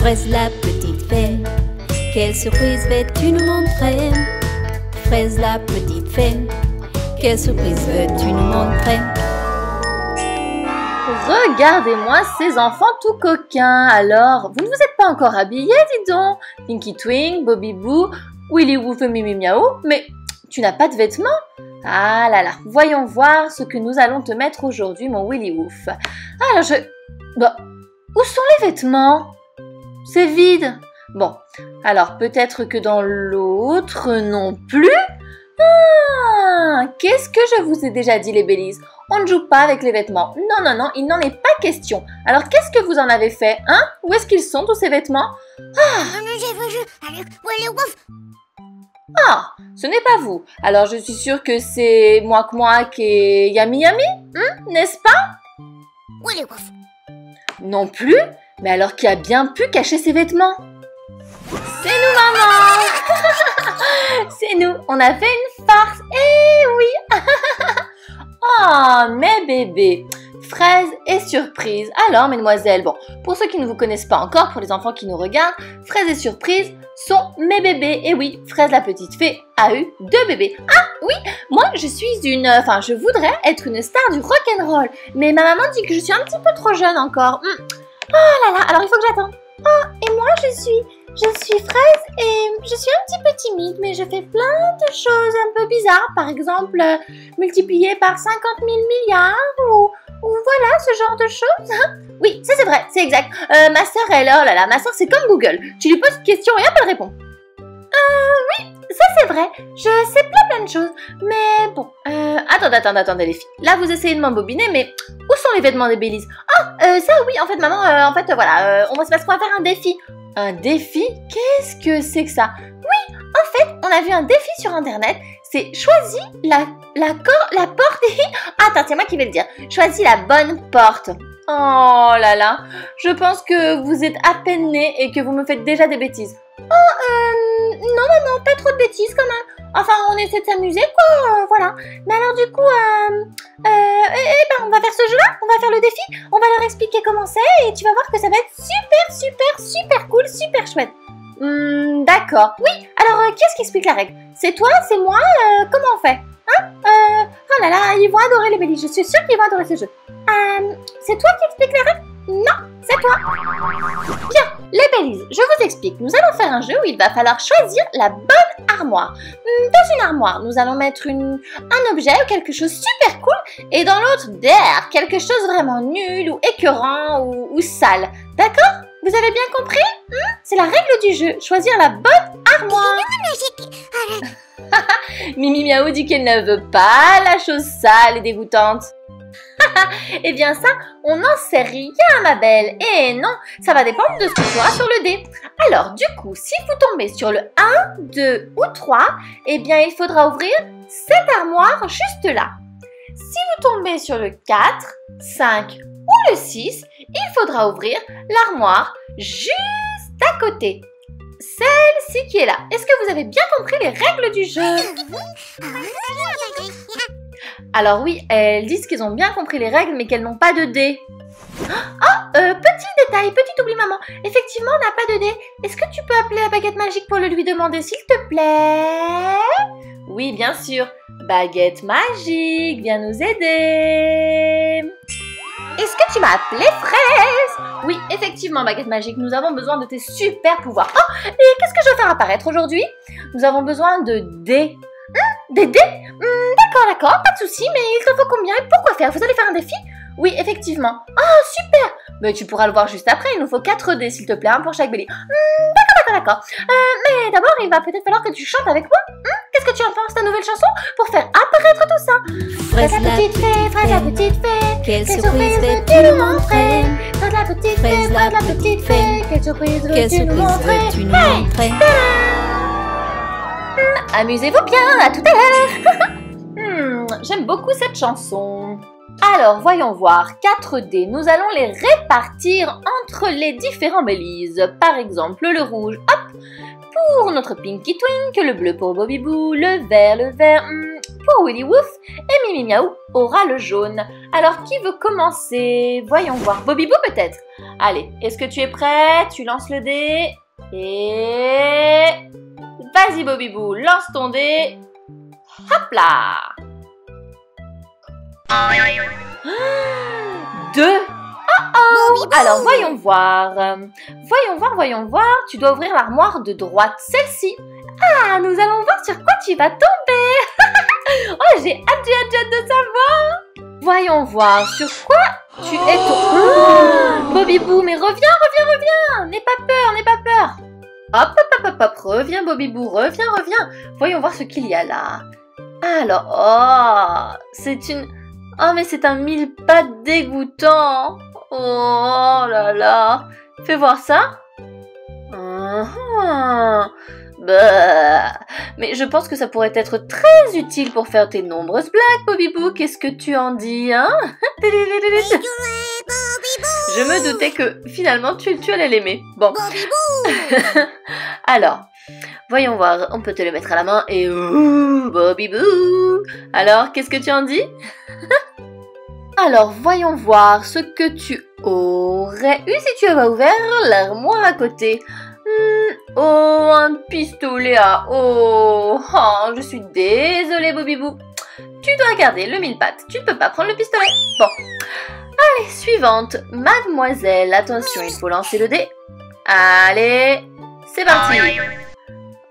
Fraise la petite fée, quelle surprise veux-tu nous montrer? Fraise la petite fée, quelle surprise veux-tu nous montrer? Regardez-moi ces enfants tout coquins. Alors, vous ne vous êtes pas encore habillés, dis donc. Tinky Twink, Bobby Boo, Willy Woof et Mimi Miaou. Mais tu n'as pas de vêtements? Ah là là, voyons voir ce que nous allons te mettre aujourd'hui, mon Willy Woof. Alors Bah, où sont les vêtements? C'est vide. Bon, alors peut-être que dans l'autre non plus. Ah, qu'est-ce que je vous ai déjà dit les Bellies? On ne joue pas avec les vêtements. Non, non, non, il n'en est pas question. Alors qu'est-ce que vous en avez fait, hein? Où est-ce qu'ils sont tous ces vêtements? Ah, ce n'est pas vous. Alors je suis sûre que c'est Mouak Mouak et Yami Yami, n'est-ce pas? Non plus? Mais alors qui a bien pu cacher ses vêtements? C'est nous, maman! C'est nous, on a fait une farce. Eh oui! Oh, mes bébés! Fraise et surprise. Alors, mesdemoiselles, bon, pour ceux qui ne vous connaissent pas encore, pour les enfants qui nous regardent, Fraise et surprise sont mes bébés. Et oui, Fraise la petite fée a eu 2 bébés. Ah oui, moi je je voudrais être une star du rock'n'roll. Mais ma maman dit que je suis un petit peu trop jeune encore. Oh là là, alors il faut que j'attende. Oh, et moi je suis Fraise et je suis un petit peu timide, mais je fais plein de choses un peu bizarres. Par exemple, multiplier par 50 000 milliards ou voilà, ce genre de choses. Oui, ça c'est vrai, c'est exact. Ma sœur, oh là là, ma sœur c'est comme Google. Tu lui poses une question et hop, elle répond. Oui, ça c'est vrai. Je sais plein de choses. Mais bon, attendez les filles. Là, vous essayez de m'embobiner, mais où sont les vêtements des Bellies? Ça oui, en fait, maman, voilà, on va se faire un défi. Un défi? Qu'est-ce que c'est que ça? Oui, en fait, on a vu un défi sur internet. C'est choisis la porte. Attends, c'est moi qui vais le dire. Choisis la bonne porte. Oh là là, je pense que vous êtes à peine nés et que vous me faites déjà des bêtises. Non maman, pas trop de bêtises quand même. Enfin, on essaie de s'amuser quoi, voilà. Mais alors du coup, on va faire ce jeu-là, on va faire le défi, on va leur expliquer comment c'est et tu vas voir que ça va être super cool, super chouette. D'accord. Oui, alors qui est-ce qui explique la règle? C'est toi, c'est moi, comment on fait? Oh là là, ils vont adorer les Bellies, je suis sûre qu'ils vont adorer ce jeu. C'est toi qui explique la règle? Non, c'est toi. Bien, les Bellies, je vous explique. Nous allons faire un jeu où il va falloir choisir la bonne armoire. Dans une armoire, nous allons mettre un objet ou quelque chose super cool et dans l'autre, quelque chose vraiment nul ou écœurant ou sale. D'accord? Vous avez bien compris? C'est la règle du jeu, choisir la bonne armoire. Mimi Miaou dit qu'elle ne veut pas la chose sale et dégoûtante. Eh bien ça, on n'en sait rien ma belle. Et non, ça va dépendre de ce que tu auras sur le dé. Alors du coup, si vous tombez sur le 1, 2 ou 3, eh bien il faudra ouvrir cette armoire juste là. Si vous tombez sur le 4, 5 ou le 6, il faudra ouvrir l'armoire juste à côté. Celle-ci qui est là. Est-ce que vous avez bien compris les règles du jeu? Alors oui, elles disent qu'elles ont bien compris les règles, mais qu'elles n'ont pas de dés. Petit détail, petit oubli maman. Effectivement, on n'a pas de dés. Est-ce que tu peux appeler la baguette magique pour le lui demander, s'il te plaît? Oui, bien sûr. Baguette magique, viens nous aider. Est-ce que tu m'as appelé Fraise? Oui, effectivement, baguette magique, nous avons besoin de tes super pouvoirs. Oh, et qu'est-ce que je vais faire apparaître aujourd'hui? Nous avons besoin de dés. Des dés? D'accord, pas de souci, mais il te faut combien et pourquoi faire? Vous allez faire un défi? Oui, effectivement. Oh, super! Mais tu pourras le voir juste après, il nous faut 4 dés, s'il te plaît, un pour chaque Belly. D'accord. Mais d'abord, il va peut-être falloir que tu chantes avec moi. Qu'est-ce que tu en penses, ta nouvelle chanson, pour faire apparaître tout ça? Fraise la petite fée, quelle surprise veux-tu nous montrer? Fraise la petite fée, quelle surprise veux-tu nous montrer? Amusez-vous bien, à tout à l'heure. J'aime beaucoup cette chanson. Alors, voyons voir. 4 dés, nous allons les répartir entre les différents Bellies. Par exemple, le rouge, hop, pour notre Pinky Twink, le bleu pour Bobby Boo, le vert, pour Willy Woof et Mimi Miaou aura le jaune. Alors, qui veut commencer? Voyons voir. Bobby Boo peut-être? Allez, est-ce que tu es prêt? Tu lances le dé. Et... vas-y Bobby Boo, lance ton dé. Hop là! 2. Oh, alors voyons voir. Voyons voir. Tu dois ouvrir l'armoire de droite, celle-ci. Ah, nous allons voir sur quoi tu vas tomber. Oh, j'ai hâte de savoir. Voyons voir sur quoi tu es tombé. Oh, Bobby Boo, mais reviens. N'aie pas peur. Hop, reviens Bobby Boo, reviens. Voyons voir ce qu'il y a là. Alors, oh, mais c'est un mille-pattes dégoûtant. Oh là là. Fais voir ça. Bah. Mais je pense que ça pourrait être très utile pour faire tes nombreuses blagues, Bobby Boo. Qu'est-ce que tu en dis, hein? Je me doutais que finalement tu allais l'aimer. Bon. Alors, voyons voir. On peut te le mettre à la main et... Bobby Boo. Alors, qu'est-ce que tu en dis? Alors, voyons voir ce que tu aurais eu si tu avais ouvert l'armoire à côté. Oh, un pistolet à eau. Oh, je suis désolée, Bobby Boo. Tu dois garder le mille-pattes. Tu ne peux pas prendre le pistolet. Bon. Allez, suivante. Mademoiselle, attention, il faut lancer le dé. Allez, c'est parti.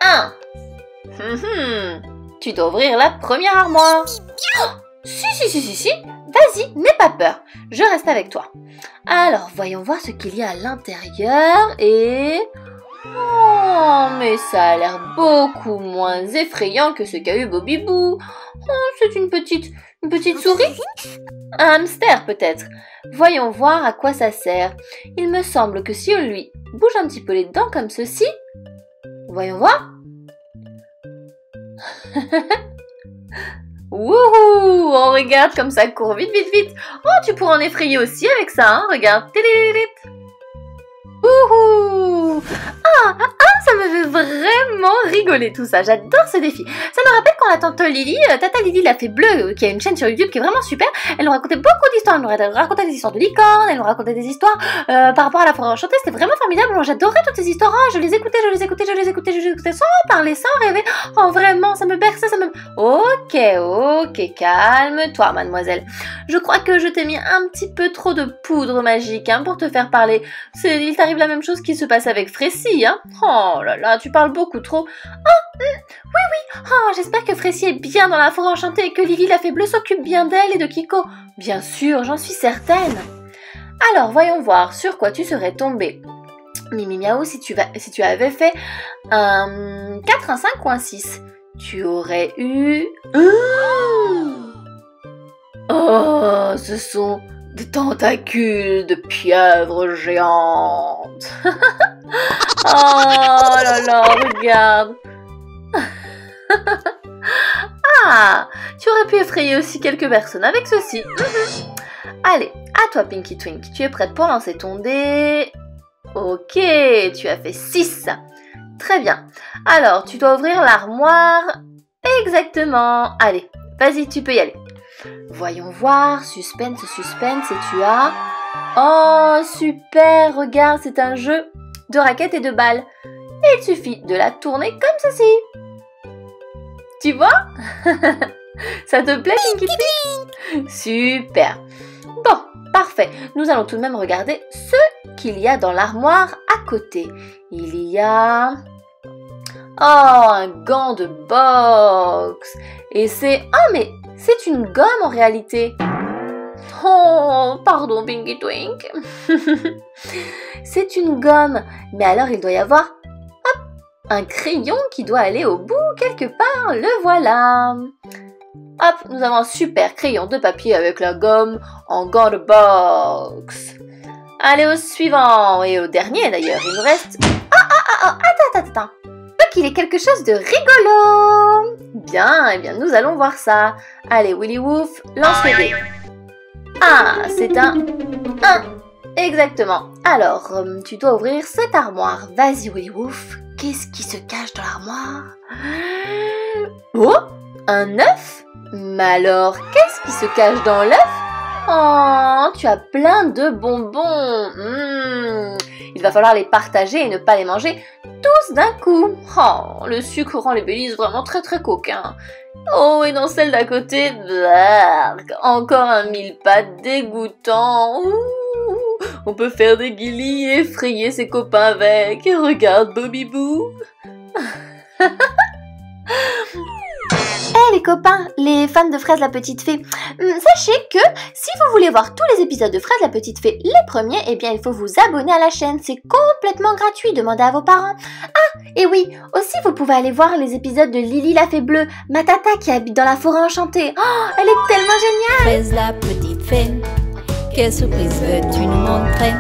1. Tu dois ouvrir la première armoire. Oh, si. Vas-y, n'aie pas peur. Je reste avec toi. Alors, voyons voir ce qu'il y a à l'intérieur et... oh, mais ça a l'air beaucoup moins effrayant que ce qu'a eu Bobby Boo. Oh, c'est une petite souris? Un hamster peut-être. Voyons voir à quoi ça sert. Il me semble que si on lui bouge un petit peu les dents comme ceci... voyons voir. Wouhou! On regarde comme ça court vite. Oh, tu pourras en effrayer aussi avec ça, hein? Regarde. Wouhou! Ça me fait vraiment rigoler tout ça. J'adore ce défi. Ça me rappelle quand la tante Lily, Tata Lily la fée bleue, qui a une chaîne sur YouTube qui est vraiment super, elle nous racontait beaucoup d'histoires. Elle nous racontait des histoires de licornes, elle nous racontait des histoires par rapport à la forêt enchantée. C'était vraiment formidable. Moi, j'adorais toutes ces histoires. Je les écoutais sans parler, sans rêver. Oh, vraiment, ça me berçait, Ok, calme-toi, mademoiselle. Je crois que je t'ai mis un petit peu trop de poudre magique, hein, pour te faire parler. Il t'arrive la même chose qui se passe avec Frécy, hein. Oh là là, tu parles beaucoup trop. Oui. Oh, j'espère que Frécy est bien dans la forêt enchantée et que Lily la fée bleue s'occupe bien d'elle et de Kiko. Bien sûr, j'en suis certaine. Alors, voyons voir sur quoi tu serais tombée. Mimi Miaou, si tu avais fait un 4, un 5 ou un 6, tu aurais eu... oh, ce sont des tentacules de pieuvre géante. Oh là là, regarde. Ah, tu aurais pu effrayer aussi quelques personnes avec ceci. Allez, à toi Pinky Twink. Tu es prête pour lancer ton dé? Ok, tu as fait 6. Très bien. Alors, tu dois ouvrir l'armoire. Exactement. Allez, vas-y, tu peux y aller. Voyons voir. Suspense, et tu as... oh, super. Regarde, c'est un jeu de raquettes et de balles. Et il suffit de la tourner comme ceci. Tu vois? Ça te plaît, Pinky Twink? Super. Bon, parfait. Nous allons tout de même regarder ce qu'il y a dans l'armoire à côté. Il y a... oh, un gant de boxe. Et c'est... oh, mais c'est une gomme en réalité. Oh, pardon, Pinky Twink. C'est une gomme. Mais alors, il doit y avoir... hop, un crayon qui doit aller au bout quelque part. Le voilà. Hop, nous avons un super crayon de papier avec la gomme en gant de boxe. Allez au suivant et au dernier d'ailleurs, il nous reste... attends. Donc il est quelque chose de rigolo. Bien, eh bien nous allons voir ça. Allez Willy Woof, lance le dé. Ah, c'est un 1. Exactement. Alors, tu dois ouvrir cette armoire. Vas-y Willy Woof, qu'est-ce qui se cache dans l'armoire? Oh, Un œuf? Mais alors, qu'est-ce qui se cache dans l'œuf? Oh, tu as plein de bonbons. Il va falloir les partager et ne pas les manger tous d'un coup. Oh, le sucre rend les bélises vraiment très très coquins. Oh, et dans celle d'à côté, encore un mille-pattes dégoûtant. Ouh, on peut faire des guilis et frayer ses copains avec. Regarde Bobby Boo. Hey les copains, les fans de Fraise la Petite Fée, sachez que si vous voulez voir tous les épisodes de Fraise la Petite Fée, les premiers, eh bien il faut vous abonner à la chaîne, c'est complètement gratuit, demandez à vos parents. Ah, et oui, aussi vous pouvez aller voir les épisodes de Lily la Fée Bleue, ma tata qui habite dans la forêt enchantée. Oh, elle est tellement géniale! Fraise la petite fée, quelle surprise veux-tu nous montrer?